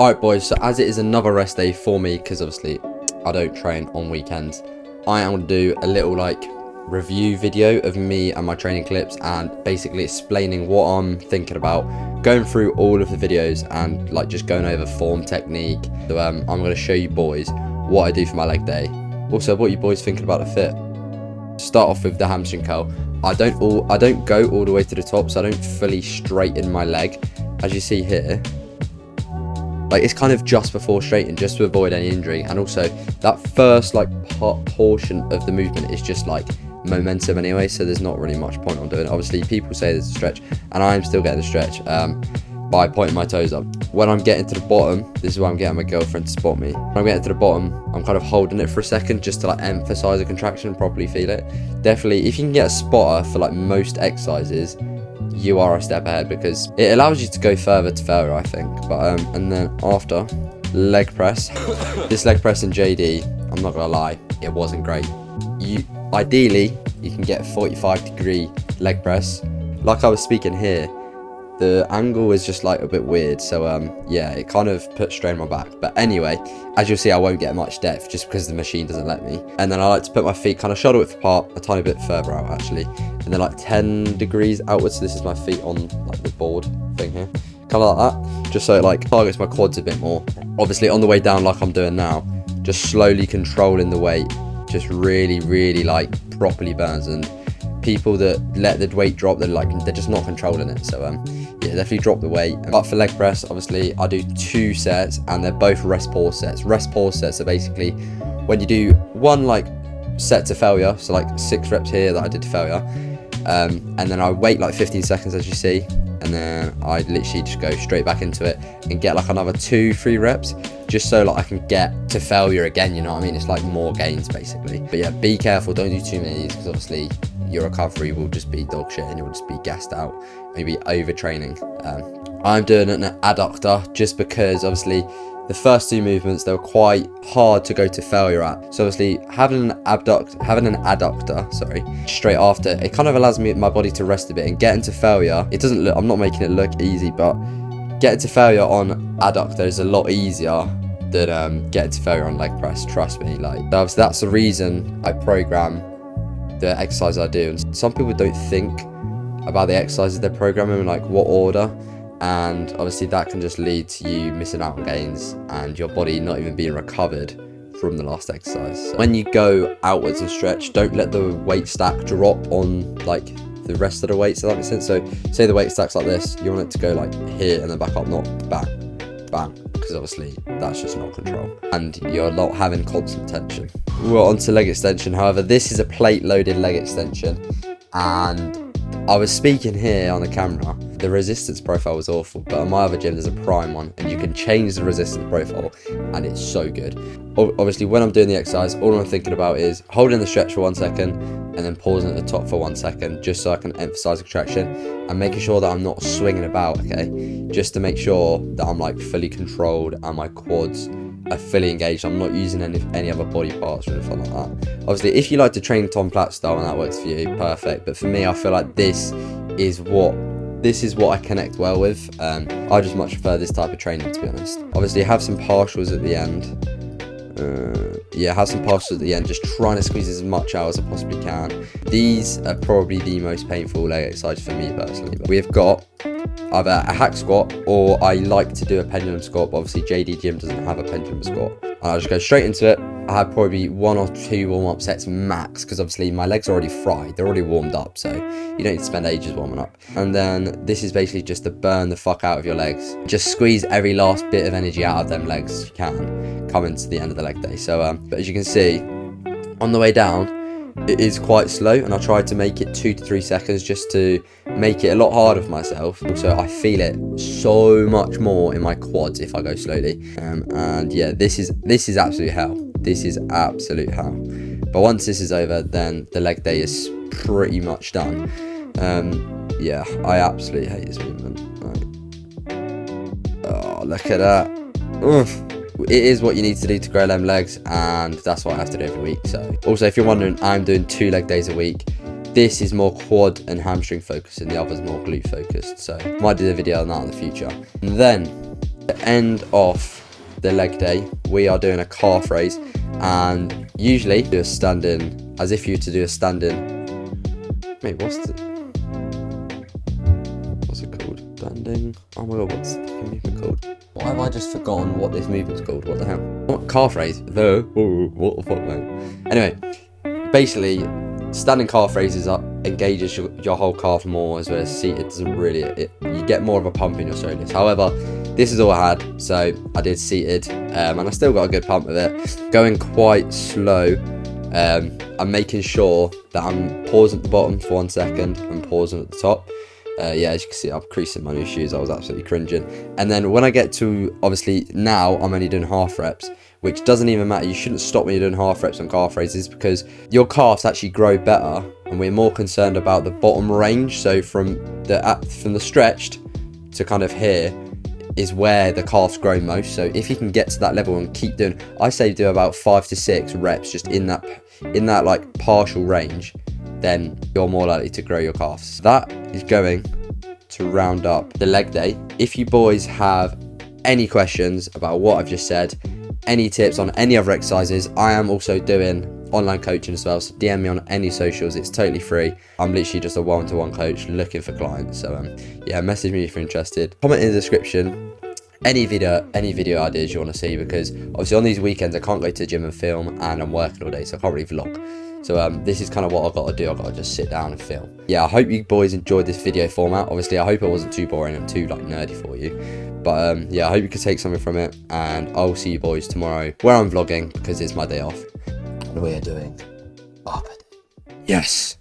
Alright boys, so as it is another rest day for me, because obviously I don't train on weekends, I am going to do a little like review video of me and my training clips, and basically explaining what I'm thinking about, going through all of the videos and like just going over form, technique. So I'm going to show you boys what I do for my leg day. Also, what you boys thinking about the fit. Start off with the hamstring curl. I don't go all the way to the top, so I don't fully straighten my leg. As you see here, like it's kind of just before straighten, just to avoid any injury. And also that first like portion of the movement is just like momentum anyway, so there's not really much point on doing it. Obviously people say there's a stretch, and I'm still getting the stretch by pointing my toes up. When I'm getting to the bottom, this is why I'm getting my girlfriend to spot me. When I'm getting to the bottom, I'm kind of holding it for a second just to like emphasize a contraction and properly feel it. Definitely, if you can get a spotter for like most exercises, you are a step ahead, because it allows you to go further to failure, I think. But and then after, leg press. This leg press in JD, I'm not gonna lie, it wasn't great. Ideally you can get a 45-degree leg press. Like I was speaking here, the angle is just like a bit weird, so yeah, it kind of put strain on my back. But anyway, as you'll see, I won't get much depth just because the machine doesn't let me. And then I like to put my feet kind of shoulder width apart, a tiny bit further out actually, and then like 10 degrees outwards. So this is my feet on like the board thing here, kind of like that, just so it like targets my quads a bit more. Obviously on the way down, like I'm doing now, just slowly controlling the weight, just really like properly burns. And people that let the weight drop, they're just not controlling it. So yeah, definitely drop the weight. But for leg press, obviously I do 2 sets, and they're both rest pause sets. Rest pause sets are basically when you do one like set to failure, so like 6 reps here that I did to failure, and then I wait like 15 seconds as you see, and then I literally just go straight back into it and get like another 2-3 reps, just so like I can get to failure again, you know what I mean? It's like more gains basically. But yeah, be careful, don't do too many of these, because obviously your recovery will just be dog shit and you'll just be gassed out, maybe overtraining. I'm doing an adductor just because obviously the first 2 movements, they were quite hard to go to failure at. So obviously having an adductor, sorry, straight after, it kind of allows my body to rest a bit, and getting to failure, it doesn't look, I'm not making it look easy, but getting to failure on adductor is a lot easier than getting to failure on leg press, trust me. Like obviously that's the reason I program the exercise I do. And some people don't think about the exercises they're programming in like what order, and obviously that can just lead to you missing out on gains and your body not even being recovered from the last exercise. So when you go outwards and stretch, don't let the weight stack drop on like the rest of the weights, so that makes sense. So say the weight stacks like this, you want it to go like here and then back up, not bang bang, because obviously that's just not control and you're not having constant tension. We're on to leg extension. However, this is a plate loaded leg extension, and I was speaking here on the camera, the resistance profile was awful, but on my other gym there's a prime one, and you can change the resistance profile and it's so good. Obviously when I'm doing the exercise, all I'm thinking about is holding the stretch for 1 second and then pausing at the top for 1 second, just so I can emphasize the contraction, and making sure that I'm not swinging about, okay, just to make sure that I'm like fully controlled and my quads are fully engaged. I'm not using any other body parts or anything like that. Obviously if you like to train Tom Platt style and that works for you, perfect, but for me I feel like this is what I connect well with. I just much prefer this type of training, to be honest. Obviously have some partials at the end. Have some partials at the end, just trying to squeeze as much out as I possibly can. These are probably the most painful leg exercise for me personally. But we've got either a hack squat, or I like to do a pendulum squat, but obviously JD Gym doesn't have a pendulum squat. I'll just go straight into it. I have probably 1 or 2 warm-up sets max, because obviously my legs are already fried, they're already warmed up, so you don't need to spend ages warming up. And then this is basically just to burn the fuck out of your legs, just squeeze every last bit of energy out of them legs as you can coming to the end of the leg day. So but as you can see on the way down, it is quite slow, and I tried to make it 2 to 3 seconds just to make it a lot harder for myself. Also I feel it so much more in my quads if I go slowly, and yeah, this is absolute hell. This is absolute hell. But once this is over, then the leg day is pretty much done. Yeah, I absolutely hate this movement. Oh, look at that. Oof. It is what you need to do to grow them legs, and that's what I have to do every week. So also, if you're wondering, I'm doing 2 leg days a week. This is more quad and hamstring focused, and the other's more glute focused, so might do a video on that in the future. And then The end of the leg day, we are doing a calf raise, and usually do a standing, as if you were to do a standing. Wait, what's it called? Standing. Oh my god, what's the movement called? Why have I just forgotten what this movement's called? What the hell? What calf raise? What the fuck, man? Anyway, basically, standing calf raises up engages your whole calf more, as well as seated doesn't really. You get more of a pump in your shoulders. However, this is all I had, so I did seated, and I still got a good pump with it. Going quite slow. I'm making sure that I'm pausing at the bottom for 1 second and pausing at the top. Yeah, as you can see, I'm creasing my new shoes. I was absolutely cringing. And then when I get to, obviously, now I'm only doing half reps, which doesn't even matter. You shouldn't stop when you're doing half reps on calf raises, because your calves actually grow better, and we're more concerned about the bottom range. So from the stretched to kind of here is where the calves grow most. So if you can get to that level and keep doing, I say do about 5 to 6 reps just in that like partial range, then you're more likely to grow your calves. That is going to round up the leg day. If you boys have any questions about what I've just said, any tips on any other exercises, I am also doing online coaching as well, so DM me on any socials. It's totally free. I'm literally just a one-to-one coach looking for clients, so yeah, message me if you're interested. Comment in the description any video ideas you want to see, because obviously on these weekends I can't go to the gym and film, and I'm working all day, so I can't really vlog. So this is kind of what I've got to do. I've got to just sit down and film. Yeah, I hope you boys enjoyed this video format. Obviously, I hope it wasn't too boring and too like nerdy for you. But yeah, I hope you could take something from it, and I'll see you boys tomorrow where I'm vlogging because it's my day off. And we are doing Arbor Day. Yes!